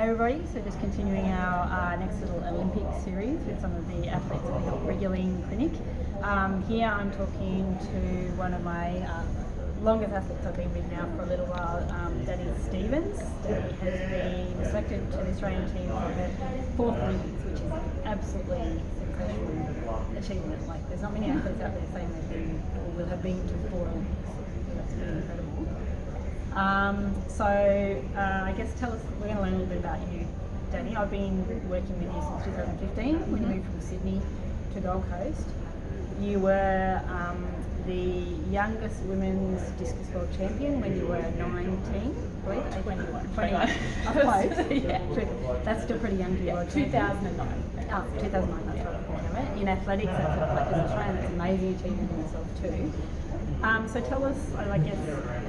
Hey everybody, so just continuing our next little Olympic series with some of the athletes that we help regularly in clinic. Here I'm talking to one of my longest athletes I've been with now for a little while, Danny Stevens. Danny has been selected to the Australian team for her fourth Olympics, which is absolutely sensational achievement. Like, there's not many athletes out there saying they've been or will have been to four Olympics. That's pretty incredible. I guess tell us, we're going to learn a little bit about you, Danny. I've been working with you since 2015 when you moved from Sydney to Gold Coast. You were the youngest women's discus world champion when you were 19, I believe? 21. Close. Yeah. That's still pretty young to be world champion. 2009. Oh, 2009, that's right. In athletics, that's like as Australian, that's an amazing achievement in itself too. So tell us, I guess,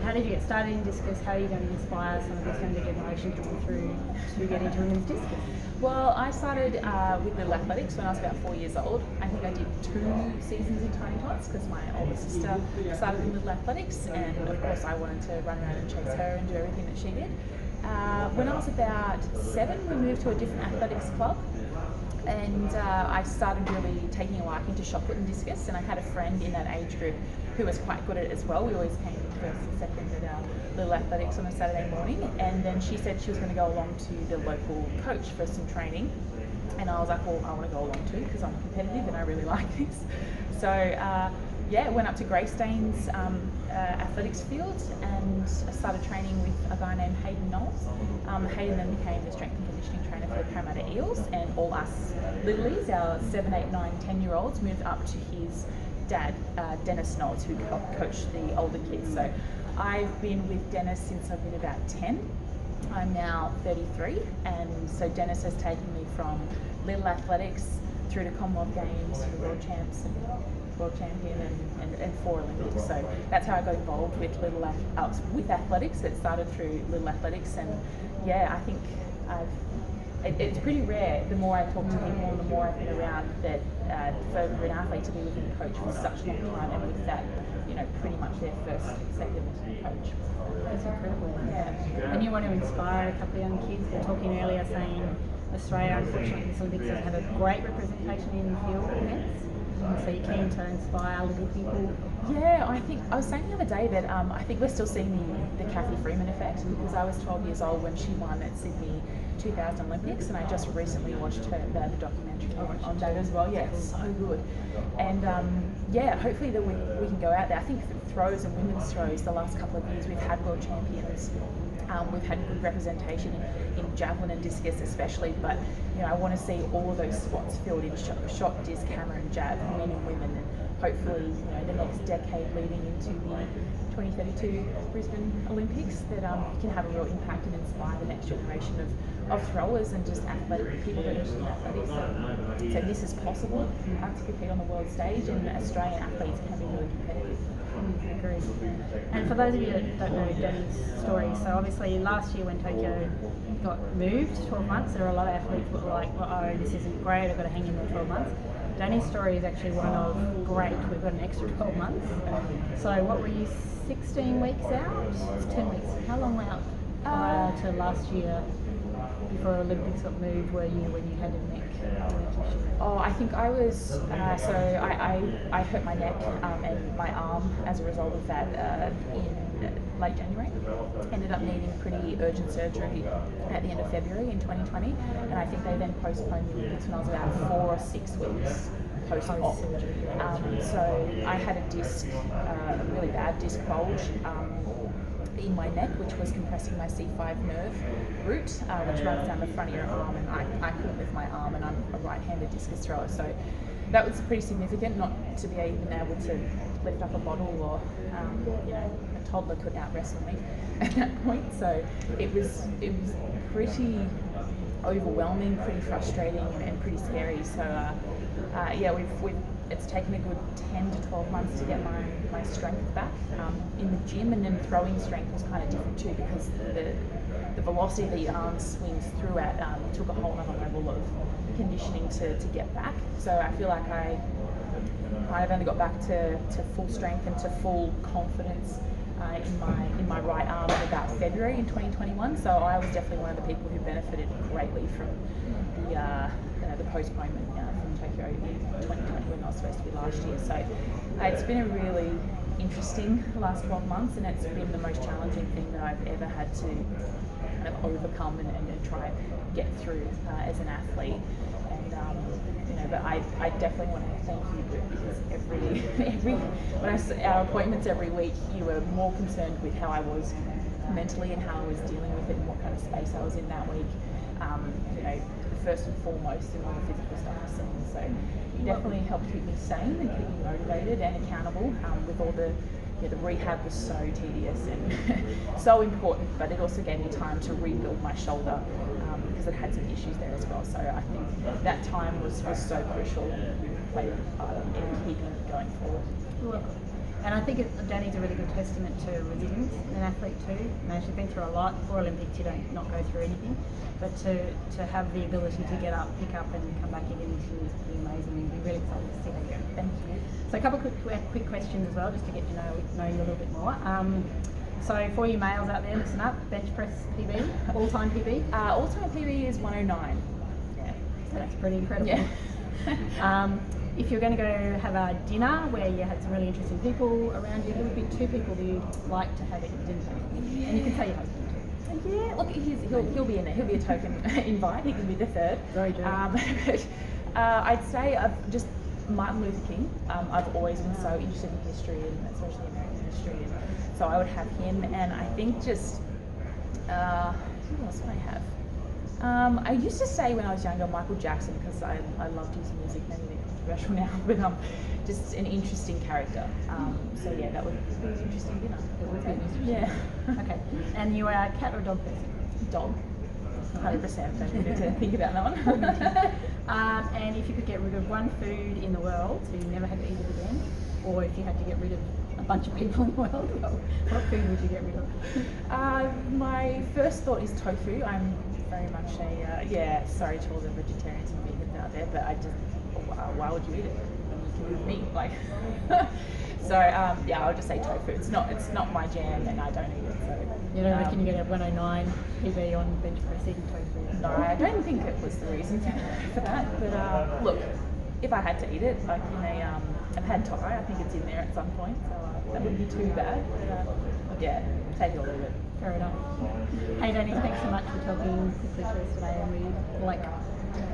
how did you get started in discus? How are you going to inspire some of this younger generation coming through to get into women's discus? Well, I started with little athletics when I was about 4 years old. I think I did 2 seasons in tiny tots because my older sister started in little athletics, and of course I wanted to run around and chase her and do everything that she did. When I was about 7, we moved to a different athletics club, and I started really taking a liking to shot put and discus, and I had a friend in that age group who was quite good at it as well. We always came first and second at our little athletics on a Saturday morning, and then she said she was going to go along to the local coach for some training, and I was like, well, I want to go along too because I'm competitive and I really like this. So went up to Greystanes athletics field and started training with a guy named Hayden Knowles. Hayden then became the strength and conditioning trainer for the Parramatta Eels, and all us littlies, our 7, 8, 9, 10-year-olds, moved up to his dad, Dennis Knowles, who coached the older kids. So I've been with Dennis since I've been about 10. I'm now 33, and so Dennis has taken me from little athletics through to Commonwealth Games, to world champs and world champion and 4 Olympics. So that's how I got involved with with athletics. It started through little athletics, and I think it's pretty rare. The more I talk to people and the more I've been around, that for an athlete to be with a coach for such a long time, and with that, pretty much their first, second coach. That's incredible. Yeah. And you want to inspire a couple of young kids. We were talking earlier saying Australia, unfortunately, this Olympics has had a great representation in field events. So you're keen to inspire little people? Yeah, I think I was saying the other day that I think we're still seeing the Cathy Freeman effect, because I was 12 years old when she won at Sydney 2000 Olympics, and I just recently watched the documentary on that as well. Yeah, it's so good. And hopefully that we can go out there. I think throws and women's throws, the last couple of years we've had world champions. We've had good representation in javelin and discus especially, but I want to see all of those spots filled in shot, disc, hammer and jab, men and women, and hopefully the next decade leading into the 2032 Brisbane Olympics, that can have a real impact and inspire the next generation of throwers and just athletic people that are interested in athletics. So this is possible to compete on the world stage, and Australian athletes can be really competitive. Agreed. And for those of you that don't know Danny's story, so obviously last year when Tokyo got moved 12 months, there were a lot of athletes that were like, oh, this isn't great, I've got to hang in there 12 months. Danny's story is actually one of great, we've got an extra 12 months. So what were you, 16 weeks out? It's 10 weeks. How long out prior to last year, before Olympics got moved, were you when you had a neck issue? Oh, I think I was, I hurt my neck and my arm as a result of that in late January. Ended up needing pretty urgent surgery at the end of February in 2020, and I think they then postponed the Olympics when I was about 4 or 6 weeks post-op. So I had a disc, a really bad disc bulge in my neck, which was compressing my C5 nerve root, which runs down the front of your arm, and I couldn't lift my arm, and I'm a right-handed discus thrower, so that was pretty significant, not to be even able to lift up a bottle, or a toddler couldn't out-wrestle me at that point. So it was pretty overwhelming, pretty frustrating, and pretty scary. So it's taken a good 10 to 12 months to get my strength back in the gym, and then throwing strength was kind of different too, because the velocity that your arm swings through at took a whole other level of conditioning to get back. So I feel like I kind of only got back to full strength and to full confidence in my right arm at about February in 2021, so I was definitely one of the people who benefited greatly from the postponement from Tokyo in 2020 when I was supposed to be last year. So it's been a really interesting last 12 months, and it's been the most challenging thing that I've ever had to kind of overcome and try and get through as an athlete. And but I definitely want to thank you, Britt, because our appointments every week, you were more concerned with how I was mentally and how I was dealing with it and what kind of space I was in that week. First and foremost in all the physical stuff. And so you definitely helped keep me sane and keep me motivated and accountable. With all the rehab was so tedious and so important, but it also gave me time to rebuild my shoulder because it had some issues there as well. So I think that time was so crucial and played a part in keeping it going forward. Well, and I think Dani's a really good testament to resilience in an athlete too. She's been through a lot. For Olympics, you don't not go through anything, but to have the ability to get up, pick up, and come back again is pretty amazing. And we're really excited to see how you go. Thank you. So a couple of quick questions as well, just to get to know you a little bit more. So for you males out there, listen up. Bench press PB, all-time PB. All-time PB is 109. Yeah, so that's pretty incredible. Yeah. If you're going to go have a dinner where you had some really interesting people around you, who would be 2 people that you'd like to have at your dinner? And you can tell your husband too. Yeah, look, he'll be in there. He'll be a token invite. He can be the third. Very true. I'd say just Martin Luther King. I've always been so interested in history, and especially American history. And so I would have him, and I think just who else would I have? I used to say when I was younger Michael Jackson, because I loved his music. Maybe they're controversial now, but just an interesting character. So yeah, that would be an interesting dinner. It would be an interesting Yeah. Okay. And you are a cat or dog person? Dog. 100%. Don't need to think about that one. And if you could get rid of one food in the world, so you never had to eat it again, or if you had to get rid of a bunch of people in the world, what food would you get rid of? My first thought is tofu. I'm very much sorry to all the vegetarians and vegans out there, but I just, why would you eat it when you can eat meat? Like, so I'll just say tofu. It's not my jam, and I don't eat it. So you don't reckon you're going to have 109 PB on bench press eating tofu? No, I don't think it was the reason for that. But look, if I had to eat it, like I've had Thai. I think it's in there at some point, so that wouldn't be too bad. But take it or leave it. Fair enough. Hey Dani, thanks so much for talking quickly to us today, and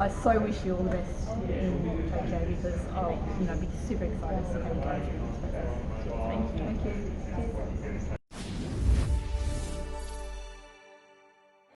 I so wish you all the best in Tokyo because I'll be super excited to see how you go through this process. Thank you. Thank you.